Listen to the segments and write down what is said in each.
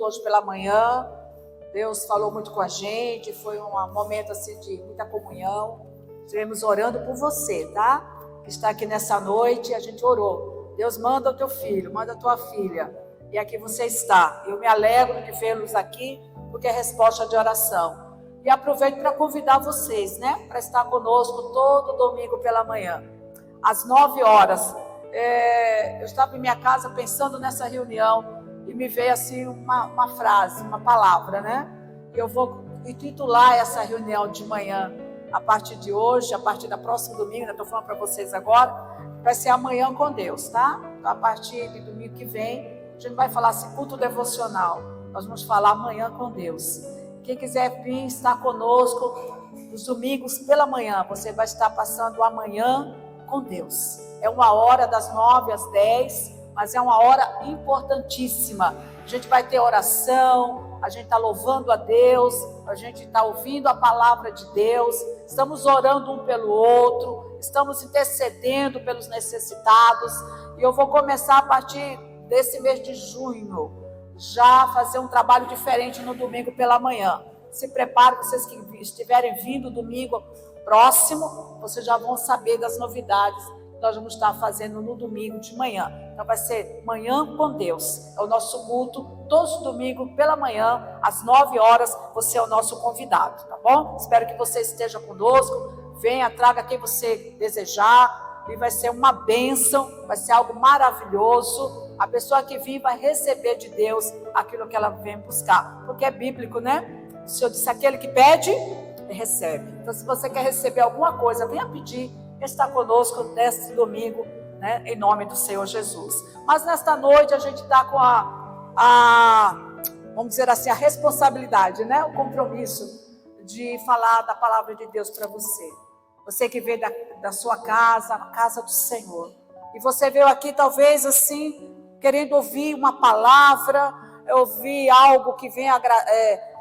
culto hoje pela manhã. Deus falou muito com a gente, foi um momento assim de muita comunhão. Estivemos orando por você, tá? Que está aqui nessa noite, a gente orou. Deus manda o teu filho, manda a tua filha. E aqui você está. Eu me alegro de vê-los aqui, porque é resposta de oração. E aproveito para convidar vocês, né? Para estar conosco todo domingo pela manhã, às 9 horas. Eu estava em minha casa pensando nessa reunião e me veio assim uma frase, uma palavra, né? E eu vou intitular essa reunião de manhã, a partir de hoje, a partir da próxima domingo, estou falando para vocês agora, vai ser amanhã com Deus, tá? Então, a partir de domingo que vem, a gente vai falar assim, culto devocional. Nós vamos falar amanhã com Deus. Quem quiser vir estar conosco nos domingos pela manhã, você vai estar passando amanhã com Deus. É uma hora das 9 às 10, mas é uma hora importantíssima. A gente vai ter oração, a gente está louvando a Deus, a gente está ouvindo a palavra de Deus, estamos orando um pelo outro, estamos intercedendo pelos necessitados. E eu vou começar a partir desse mês de junho, já fazer um trabalho diferente no domingo pela manhã. Se preparem, vocês que estiverem vindo domingo próximo, vocês já vão saber das novidades que nós vamos estar fazendo no domingo de manhã. Então vai ser Manhã com Deus, é o nosso culto, todos os domingos pela manhã, às 9 horas, você é o nosso convidado, tá bom? Espero que você esteja conosco, venha, traga quem você desejar, e vai ser uma bênção, vai ser algo maravilhoso. A pessoa que vir vai receber de Deus aquilo que ela vem buscar, porque é bíblico, né? O Senhor disse, aquele que pede, recebe. Então, se você quer receber alguma coisa, venha pedir, está conosco neste domingo, né? Em nome do Senhor Jesus. Mas nesta noite a gente está com vamos dizer assim, a responsabilidade, né? O compromisso de falar da palavra de Deus para você. Você que veio da sua casa, a casa do Senhor. E você veio aqui talvez assim, querendo ouvir uma palavra, ouvir algo que venha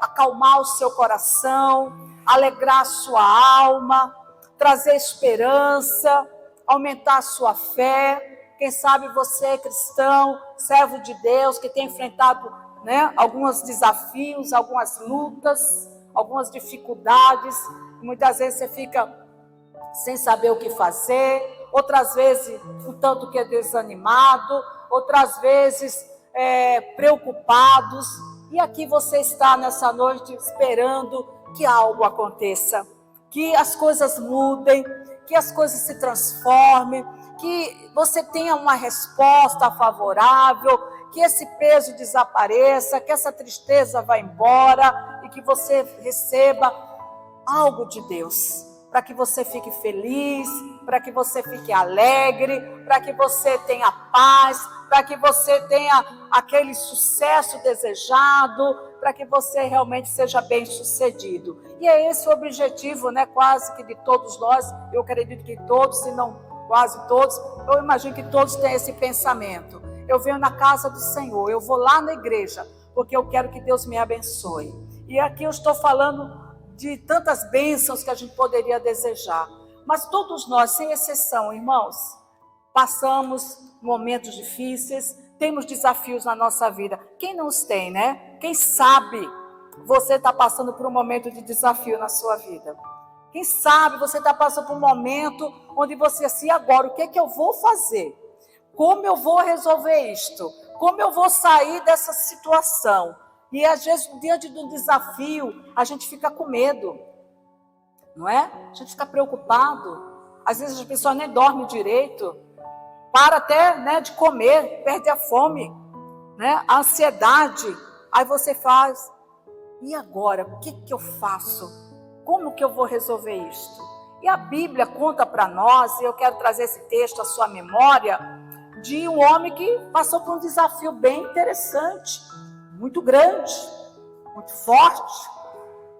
acalmar o seu coração, alegrar a sua alma, trazer esperança, aumentar a sua fé. Quem sabe você é cristão, servo de Deus, que tem enfrentado, né, alguns desafios, algumas lutas, algumas dificuldades. Muitas vezes você fica sem saber o que fazer, outras vezes um tanto que é desanimado, outras vezes preocupados. E aqui você está nessa noite esperando que algo aconteça, que as coisas mudem, que as coisas se transformem, que você tenha uma resposta favorável, que esse peso desapareça, que essa tristeza vá embora e que você receba algo de Deus, para que você fique feliz, para que você fique alegre, para que você tenha paz, para que você tenha aquele sucesso desejado, para que você realmente seja bem sucedido. E é esse o objetivo, né, quase que de todos nós. Eu acredito que todos, se não quase todos, eu imagino que todos têm esse pensamento. Eu venho na casa do Senhor, eu vou lá na igreja, porque eu quero que Deus me abençoe. E aqui eu estou falando de tantas bênçãos que a gente poderia desejar. Mas todos nós, sem exceção, irmãos, passamos momentos difíceis, temos desafios na nossa vida. Quem não os tem, né? Quem sabe você está passando por um momento de desafio na sua vida? Quem sabe você está passando por um momento onde você assim, agora, o que é que eu vou fazer? Como eu vou resolver isto? Como eu vou sair dessa situação? E às vezes, diante de um desafio, a gente fica com medo, não é? A gente fica preocupado. Às vezes a pessoa nem dorme direito, para até, né, de comer, perde a fome, né? A ansiedade. Aí você faz, e agora? O que eu faço? Como que eu vou resolver isto? E a Bíblia conta para nós, e eu quero trazer esse texto à sua memória, de um homem que passou por um desafio bem interessante, muito grande, muito forte.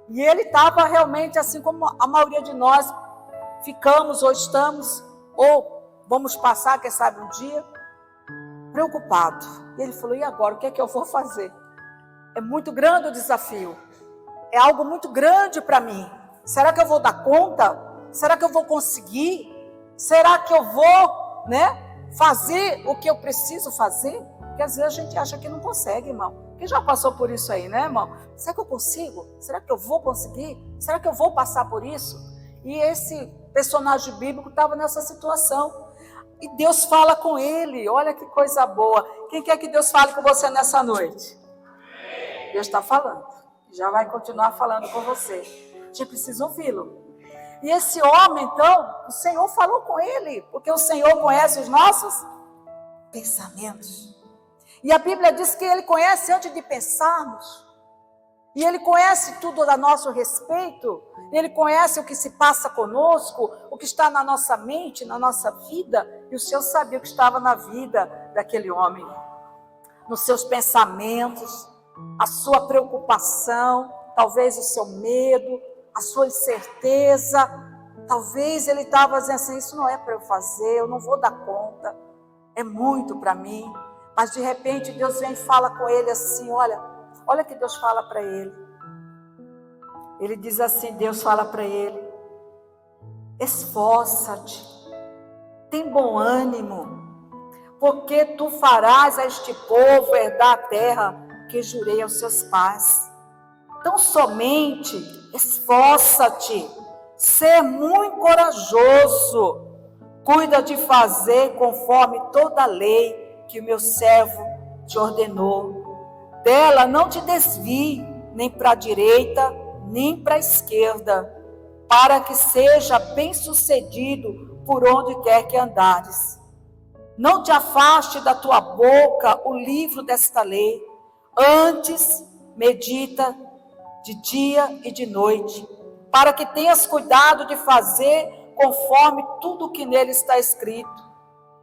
E ele estava realmente, assim como a maioria de nós ficamos ou estamos, ou vamos passar, quem sabe um dia, preocupado. E ele falou, e agora, o que é que eu vou fazer? É muito grande o desafio, é algo muito grande para mim. Será que eu vou dar conta? Será que eu vou conseguir? Será que eu vou, né, fazer o que eu preciso fazer? Porque às vezes a gente acha que não consegue, irmão. Quem já passou por isso aí, né, irmão? Será que eu consigo? Será que eu vou conseguir? Será que eu vou passar por isso? E esse personagem bíblico estava nessa situação. E Deus fala com ele. Olha que coisa boa. Quem quer que Deus fale com você nessa noite? Deus está falando. Já vai continuar falando com você. A gente precisa ouvi-lo. E esse homem, então, o Senhor falou com ele, porque o Senhor conhece os nossos pensamentos. E a Bíblia diz que ele conhece antes de pensarmos. E ele conhece tudo a nosso respeito. Ele conhece o que se passa conosco, o que está na nossa mente, na nossa vida. E o Senhor sabia o que estava na vida daquele homem. Nos seus pensamentos, a sua preocupação, talvez o seu medo, a sua incerteza. Talvez ele estava dizendo assim, isso não é para eu fazer, eu não vou dar conta. É muito para mim. Mas de repente Deus vem e fala com ele assim, olha que Deus fala para ele. Ele diz assim, Deus fala para ele, esforça-te, tem bom ânimo, porque tu farás a este povo herdar a terra que jurei aos seus pais. Então somente esforça-te, ser muito corajoso, cuida de fazer conforme toda a lei que o meu servo te ordenou. Dela não te desvie, nem para a direita, nem para a esquerda, para que seja bem-sucedido por onde quer que andares. Não te afaste da tua boca o livro desta lei, antes medita de dia e de noite, para que tenhas cuidado de fazer conforme tudo que nele está escrito.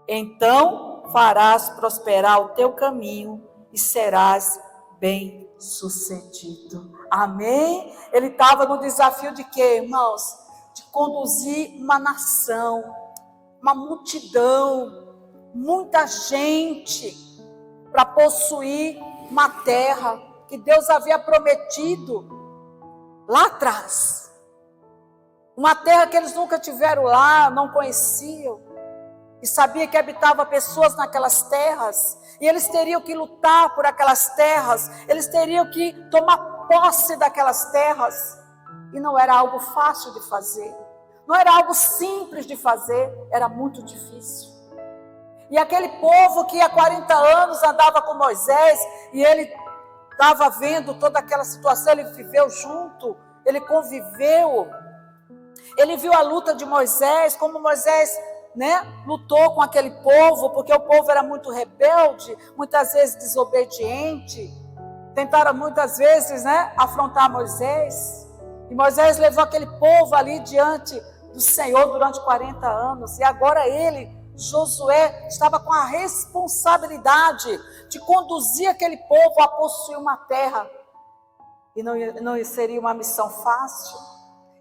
Então farás prosperar o teu caminho e serás bem-sucedido. Amém? Ele estava no desafio de quê, irmãos? De conduzir uma nação, uma multidão, muita gente, para possuir uma terra que Deus havia prometido lá atrás. Uma terra que eles nunca tiveram lá, não conheciam. E sabia que habitava pessoas naquelas terras. E eles teriam que lutar por aquelas terras. Eles teriam que tomar posse daquelas terras. E não era algo fácil de fazer. Não era algo simples de fazer. Era muito difícil. E aquele povo que há 40 anos andava com Moisés. E ele estava vendo toda aquela situação. Ele viveu junto. Ele conviveu. Ele viu a luta de Moisés. Como Moisés lutou com aquele povo, porque o povo era muito rebelde, muitas vezes desobediente. Tentaram muitas vezes afrontar Moisés. E Moisés levou aquele povo ali diante do Senhor durante 40 anos. E agora ele, Josué, estava com a responsabilidade de conduzir aquele povo a possuir uma terra. E não seria uma missão fácil.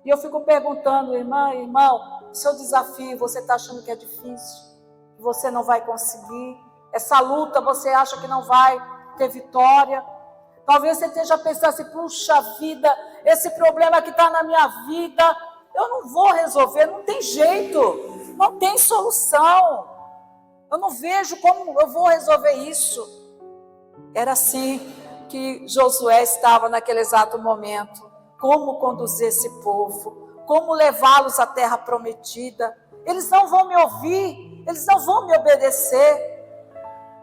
E eu fico perguntando, irmão, o seu desafio, você está achando que é difícil? Que você não vai conseguir? Essa luta, você acha que não vai ter vitória? Talvez você esteja pensando assim, puxa vida, esse problema que está na minha vida, eu não vou resolver, não tem jeito, não tem solução. Eu não vejo como eu vou resolver isso. Era assim que Josué estava naquele exato momento. Como conduzir esse povo? Como levá-los à terra prometida? Eles não vão me ouvir, eles não vão me obedecer.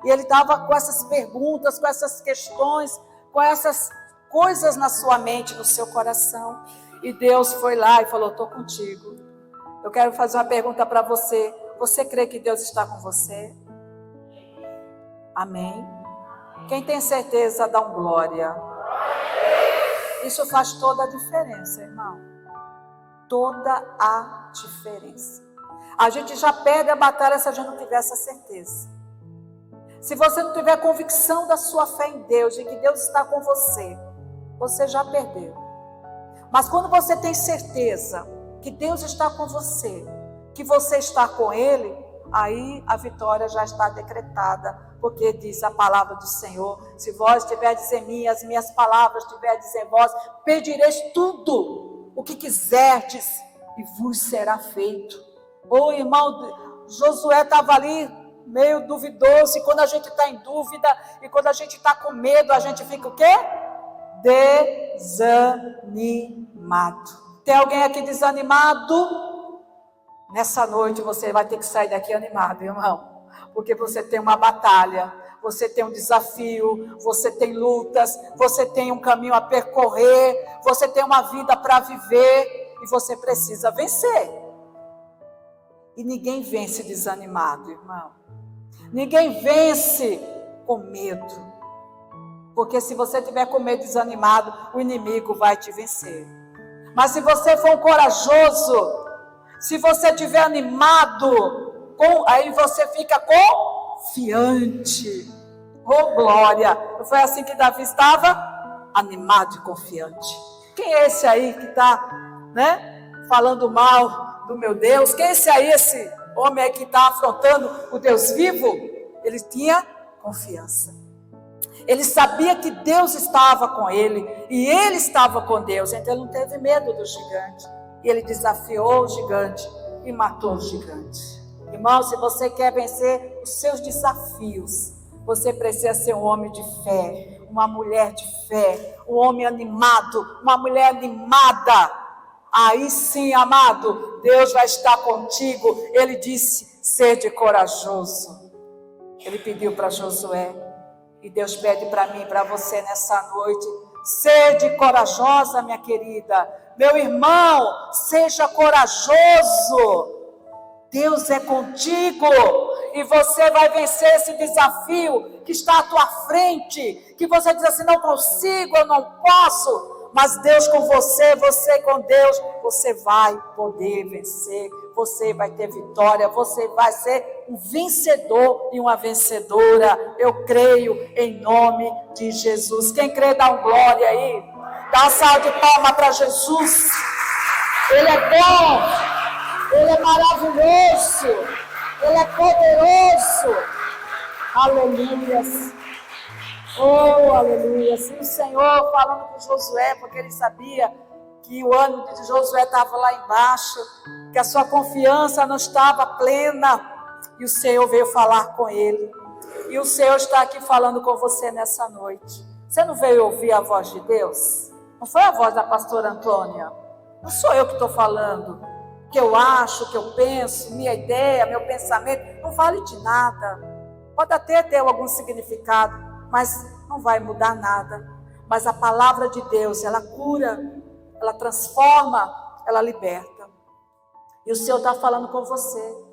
E ele estava com essas perguntas, com essas questões, com essas coisas na sua mente, no seu coração. E Deus foi lá e falou, estou contigo. Eu quero fazer uma pergunta para você. Você crê que Deus está com você? Amém? Quem tem certeza, dá um glória. Isso faz toda a diferença, irmão. Toda a diferença. A gente já perde a batalha se a gente não tiver essa certeza. Se você não tiver convicção da sua fé em Deus, de que Deus está com você, você já perdeu. Mas quando você tem certeza que Deus está com você, que você está com Ele, aí a vitória já está decretada, porque diz a palavra do Senhor, se vós tiverdes em mim, as minhas palavras tiverdes em vós, pedireis tudo o que quiserdes e vos será feito. Irmão, Josué estava ali meio duvidoso. E quando a gente está em dúvida, e quando a gente está com medo, a gente fica o quê? Desanimado. Tem alguém aqui desanimado? Nessa noite você vai ter que sair daqui animado, irmão. Porque você tem uma batalha, você tem um desafio, você tem lutas, você tem um caminho a percorrer, você tem uma vida para viver e você precisa vencer. E ninguém vence desanimado, irmão. Ninguém vence com medo. Porque se você tiver com medo, desanimado, o inimigo vai te vencer. Mas se você for um corajoso, se você estiver animado, aí você fica confiante. Oh, glória! Foi assim que Davi estava? Animado e confiante. Quem é esse aí que está, falando mal do meu Deus? Quem é esse aí, esse homem aí que está afrontando o Deus vivo? Ele tinha confiança. Ele sabia que Deus estava com ele e ele estava com Deus. Então ele não teve medo do gigante. E ele desafiou o gigante e matou o gigante. Irmão, se você quer vencer os seus desafios, você precisa ser um homem de fé, uma mulher de fé, um homem animado, uma mulher animada. Aí sim, amado, Deus vai estar contigo. Ele disse, sede corajoso. Ele pediu para Josué, e Deus pede para mim e para você nessa noite, sede corajosa, minha querida. Meu irmão, seja corajoso. Deus é contigo e você vai vencer esse desafio que está à tua frente, que você diz assim, não consigo, eu não posso, mas Deus com você, você com Deus, você vai poder vencer, você vai ter vitória, você vai ser um vencedor e uma vencedora. Eu creio em nome de Jesus. Quem crê, dá um glória aí, dá uma salva de palmas para Jesus. Ele é bom, Ele é maravilhoso, Ele é poderoso. Aleluia. Oh, aleluia. E o Senhor falando com Josué, porque ele sabia que o ânimo de Josué estava lá embaixo, que a sua confiança não estava plena. E o Senhor veio falar com ele. E o Senhor está aqui falando com você nessa noite. Você não veio ouvir a voz de Deus? Não foi a voz da pastora Antônia? Não sou eu que estou falando. O que eu acho, o que eu penso, minha ideia, meu pensamento, não vale de nada. Pode até ter algum significado, mas não vai mudar nada. Mas a palavra de Deus, ela cura, ela transforma, ela liberta. E o Senhor está falando com você,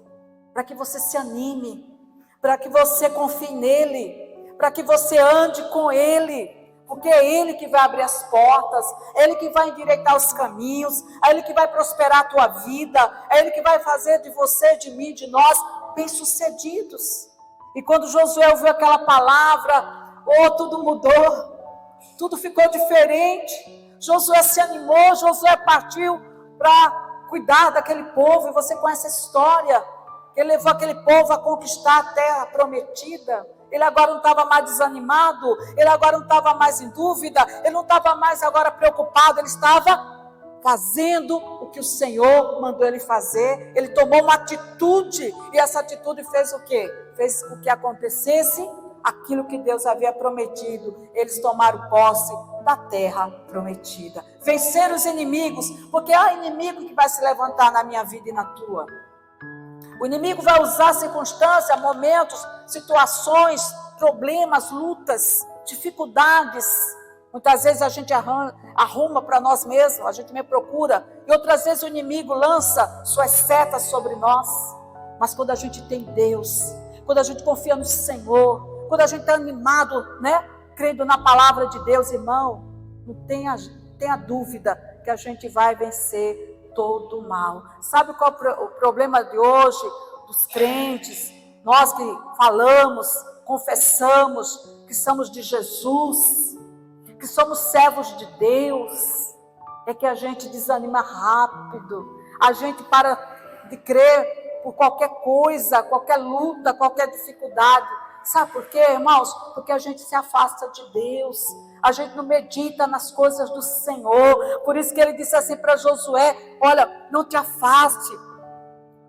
para que você se anime, para que você confie nele, para que você ande com ele. Porque é Ele que vai abrir as portas, é Ele que vai endireitar os caminhos, é Ele que vai prosperar a tua vida, é Ele que vai fazer de você, de mim, de nós, bem-sucedidos. E quando Josué ouviu aquela palavra, tudo mudou, tudo ficou diferente. Josué se animou, Josué partiu para cuidar daquele povo, e você conhece a história, ele levou aquele povo a conquistar a terra prometida. Ele agora não estava mais desanimado, ele agora não estava mais em dúvida, ele não estava mais agora preocupado, ele estava fazendo o que o Senhor mandou ele fazer. Ele tomou uma atitude, e essa atitude fez o quê? Fez com que acontecesse aquilo que Deus havia prometido. Eles tomaram posse da terra prometida, venceram os inimigos, porque há inimigo que vai se levantar na minha vida e na tua. O inimigo vai usar circunstâncias, momentos, situações, problemas, lutas, dificuldades. Muitas vezes a gente arruma para nós mesmos, a gente me procura. E outras vezes o inimigo lança suas setas sobre nós. Mas quando a gente tem Deus, quando a gente confia no Senhor, quando a gente está animado, crendo na palavra de Deus, irmão, não tenha dúvida que a gente vai vencer todo o mal. Sabe qual é o problema de hoje dos crentes? Nós que falamos, confessamos que somos de Jesus, que somos servos de Deus, é que a gente desanima rápido, a gente para de crer por qualquer coisa, qualquer luta, qualquer dificuldade. Sabe por quê, irmãos? Porque a gente se afasta de Deus, a gente não medita nas coisas do Senhor. Por isso que ele disse assim para Josué: olha, não te afaste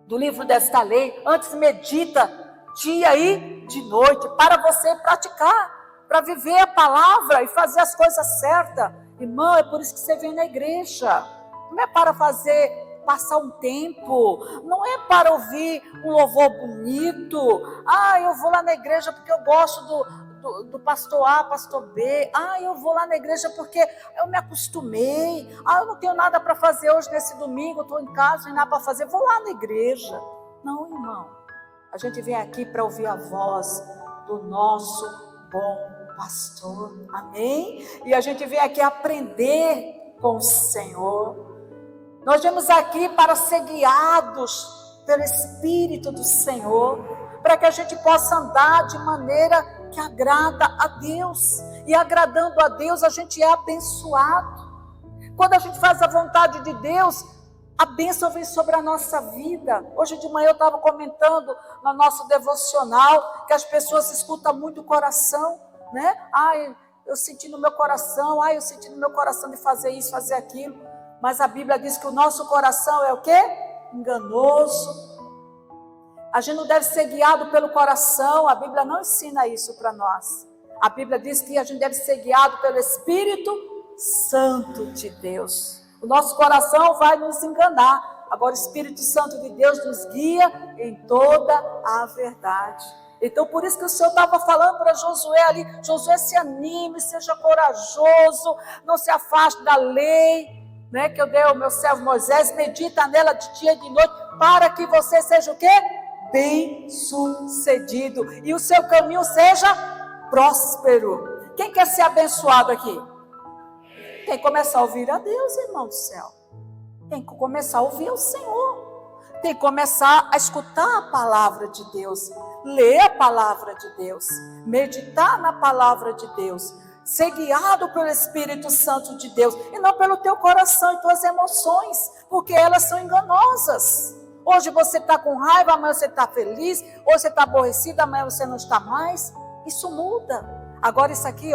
do livro desta lei, antes medita dia e de noite, para você praticar, para viver a palavra e fazer as coisas certas. Irmão, é por isso que você vem na igreja. Não é para passar um tempo, não é para ouvir um louvor bonito. Eu vou lá na igreja porque eu gosto do pastor A, pastor B. Eu vou lá na igreja porque eu me acostumei. Eu não tenho nada para fazer hoje nesse domingo, estou em casa, não tem nada para fazer, vou lá na igreja. Não, irmão, a gente vem aqui para ouvir a voz do nosso bom pastor, amém? E a gente vem aqui aprender com o Senhor. Nós viemos aqui para ser guiados pelo Espírito do Senhor, para que a gente possa andar de maneira que agrada a Deus. E agradando a Deus, a gente é abençoado. Quando a gente faz a vontade de Deus, a bênção vem sobre a nossa vida. Hoje de manhã eu estava comentando no nosso devocional que as pessoas escutam muito o coração, né? Eu senti no meu coração, eu senti no meu coração de fazer isso, fazer aquilo. Mas a Bíblia diz que o nosso coração é o quê? Enganoso. A gente não deve ser guiado pelo coração. A Bíblia não ensina isso para nós. A Bíblia diz que a gente deve ser guiado pelo Espírito Santo de Deus. O nosso coração vai nos enganar. Agora o Espírito Santo de Deus nos guia em toda a verdade. Então por isso que o Senhor estava falando para Josué ali. Josué, se anime, seja corajoso, não se afaste da lei, né, que eu dei ao meu servo Moisés, medita nela de dia e de noite, para que você seja o quê? Bem sucedido, e o seu caminho seja próspero. Quem quer ser abençoado aqui? Tem que começar a ouvir a Deus, irmão do céu. Tem que começar a ouvir o Senhor. Tem que começar a escutar a palavra de Deus, ler a palavra de Deus, meditar na palavra de Deus, ser guiado pelo Espírito Santo de Deus, e não pelo teu coração e tuas emoções, porque elas são enganosas. Hoje você está com raiva, amanhã você está feliz, hoje você está aborrecido, amanhã você não está mais. Isso muda. Agora isso aqui,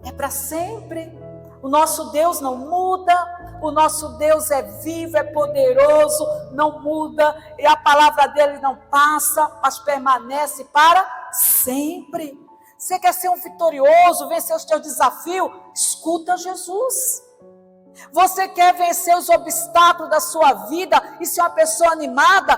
é para sempre. O nosso Deus não muda, o nosso Deus é vivo, é poderoso, não muda, e a palavra dele não passa, mas permanece para sempre. Você quer ser um vitorioso, vencer os teus desafios? Escuta Jesus. Você quer vencer os obstáculos da sua vida e ser uma pessoa animada?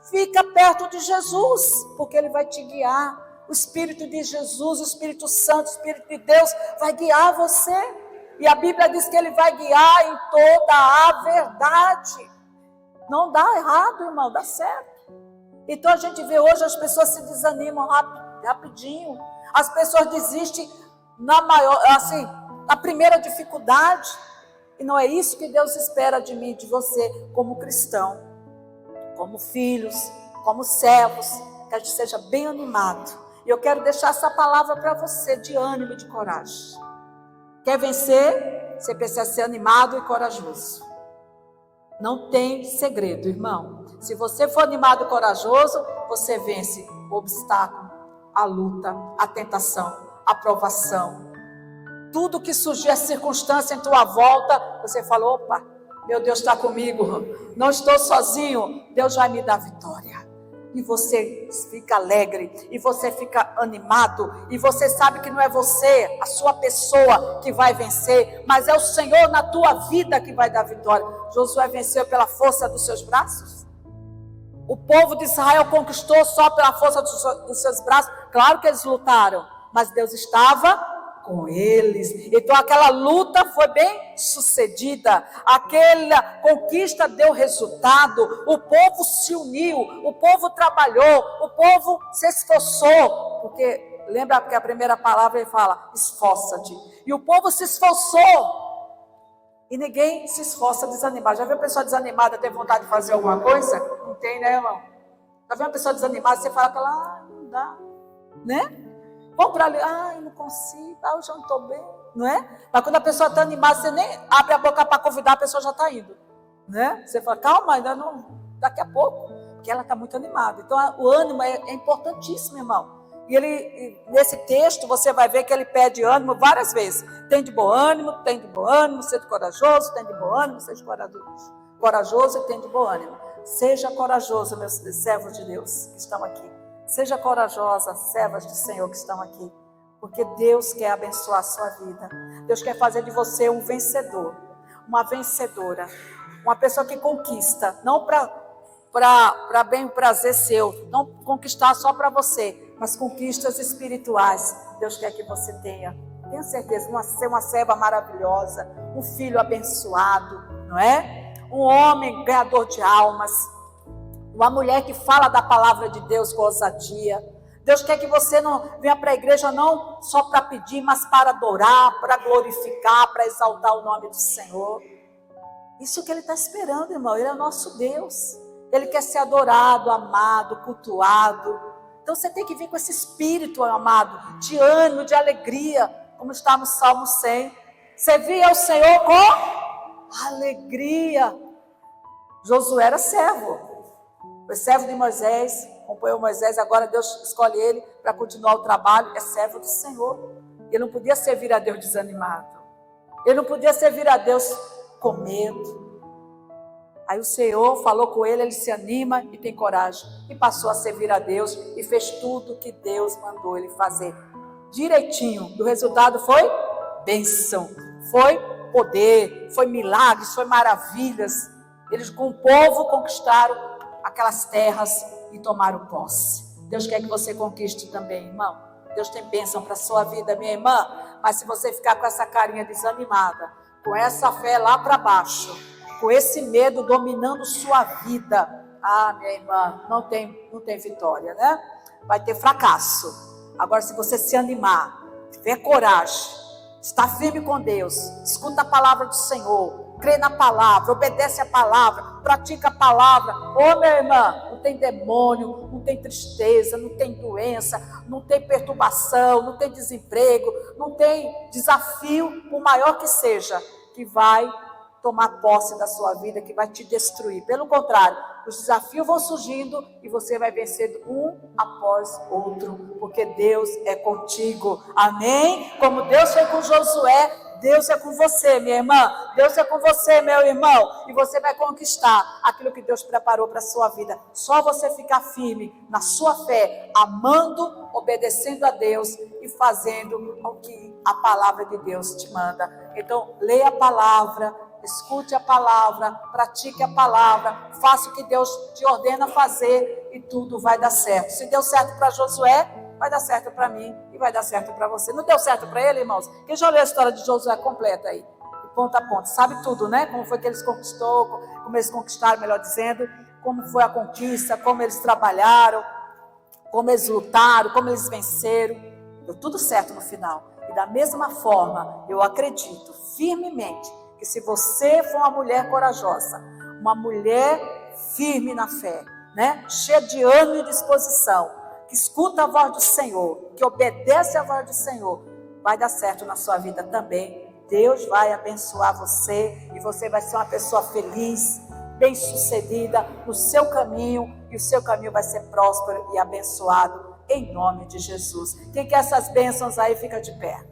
Fica perto de Jesus, porque Ele vai te guiar. O Espírito de Jesus, o Espírito Santo, o Espírito de Deus vai guiar você. E a Bíblia diz que Ele vai guiar em toda a verdade. Não dá errado, irmão, dá certo. Então a gente vê hoje as pessoas se desanimam rapidinho. As pessoas desistem na primeira dificuldade. E não é isso que Deus espera de mim, de você, como cristão, como filhos, como servos, que a gente seja bem animado. E eu quero deixar essa palavra para você, de ânimo e de coragem. Quer vencer? Você precisa ser animado e corajoso. Não tem segredo, irmão. Se você for animado e corajoso, você vence o obstáculo, a luta, a tentação, a provação. Tudo que surgir a circunstância em tua volta, você fala, opa, meu Deus está comigo, não estou sozinho, Deus vai me dar vitória. E você fica alegre, e você fica animado, e você sabe que não é você, a sua pessoa, que vai vencer, mas é o Senhor na tua vida que vai dar vitória. Josué venceu pela força dos seus braços? O povo de Israel conquistou só pela força dos seus braços? Claro que eles lutaram, mas Deus estava com eles. Então aquela luta foi bem sucedida, aquela conquista deu resultado, o povo se uniu, o povo trabalhou, o povo se esforçou, porque lembra que a primeira palavra ele fala, esforça-te, e o povo se esforçou, e ninguém se esforça desanimado. Já viu a pessoa desanimada ter vontade de fazer alguma coisa? Não tem, né, irmão? Já viu uma pessoa desanimada, você fala para ela, não dá, né? Vamos para ali, não consigo, eu já não estou bem, não é? Mas quando a pessoa está animada, você nem abre a boca para convidar, a pessoa já está indo, né? Você fala, calma, ainda não, daqui a pouco, porque ela está muito animada. Então o ânimo é importantíssimo, irmão. E nesse texto você vai ver que ele pede ânimo várias vezes. Tem de bom ânimo, seja corajoso, tem de bom ânimo, seja corajoso e tem de bom ânimo. Seja corajoso, meus servos de Deus que estão aqui. Seja corajosa, servas do Senhor que estão aqui, porque Deus quer abençoar a sua vida. Deus quer fazer de você um vencedor, uma vencedora, uma pessoa que conquista, não para bem prazer seu, não conquistar só para você, mas conquistas espirituais. Deus quer que você tenha. Tenho certeza, ser uma serva maravilhosa, um filho abençoado, não é? Um homem ganhador de almas, uma mulher que fala da palavra de Deus com ousadia. Deus quer que você não venha para a igreja não só para pedir, mas para adorar, para glorificar, para exaltar o nome do Senhor. Isso que Ele está esperando, irmão. Ele é o nosso Deus. Ele quer ser adorado, amado, cultuado. Então você tem que vir com esse espírito, amado, de ânimo, de alegria, como está no Salmo 100. Você via o Senhor com alegria. Josué era servo. Foi servo de Moisés, acompanhou Moisés, agora Deus escolhe ele para continuar o trabalho, é servo do Senhor. Ele não podia servir a Deus desanimado. Ele não podia servir a Deus com medo. Aí o Senhor falou com ele, ele se anima e tem coragem. E passou a servir a Deus e fez tudo o que Deus mandou ele fazer. Direitinho. O resultado foi bênção, foi poder, foi milagres, foi maravilhas. Eles com o povo conquistaram aquelas terras e tomaram posse. Deus quer que você conquiste também, irmão. Deus tem bênção para a sua vida, minha irmã. Mas se você ficar com essa carinha desanimada, com essa fé lá para baixo, com esse medo dominando sua vida, minha irmã, não tem vitória, né? Vai ter fracasso. Agora, se você se animar, tiver coragem, estar firme com Deus, escuta a palavra do Senhor, crê na palavra, obedece a palavra, pratica a palavra. Minha irmã, não tem demônio, não tem tristeza, não tem doença, não tem perturbação, não tem desemprego, não tem desafio, por maior que seja, que vai tomar posse da sua vida, que vai te destruir. Pelo contrário, os desafios vão surgindo e você vai vencendo um após outro, porque Deus é contigo. Amém? Como Deus foi com Josué, Deus é com você, minha irmã. Deus é com você, meu irmão. E você vai conquistar aquilo que Deus preparou para a sua vida. Só você ficar firme na sua fé, amando, obedecendo a Deus e fazendo o que a palavra de Deus te manda. Então, leia a palavra, escute a palavra, pratique a palavra, faça o que Deus te ordena fazer e tudo vai dar certo. Se deu certo para Josué, vai dar certo para mim e vai dar certo para você. Não deu certo para ele, irmãos? Quem já leu a história de Josué completa aí, de ponta a ponta, sabe tudo, né? Como foi que eles como eles conquistaram, melhor dizendo, como foi a conquista, como eles trabalharam, como eles lutaram, como eles venceram. Deu tudo certo no final. E da mesma forma, eu acredito firmemente que se você for uma mulher corajosa, uma mulher firme na fé, né? Cheia de ânimo e disposição, que escuta a voz do Senhor, que obedece a voz do Senhor, vai dar certo na sua vida também. Deus vai abençoar você e você vai ser uma pessoa feliz, bem-sucedida no seu caminho, e o seu caminho vai ser próspero e abençoado em nome de Jesus. Quem quer essas bênçãos aí, fica de pé.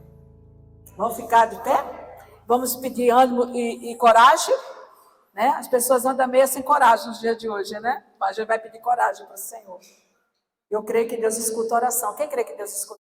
Vamos ficar de pé? Vamos pedir ânimo e coragem, né? As pessoas andam meio sem coragem nos dias de hoje, né? Mas a gente vai pedir coragem para o Senhor. Eu creio que Deus escuta a oração. Quem crê que Deus escuta?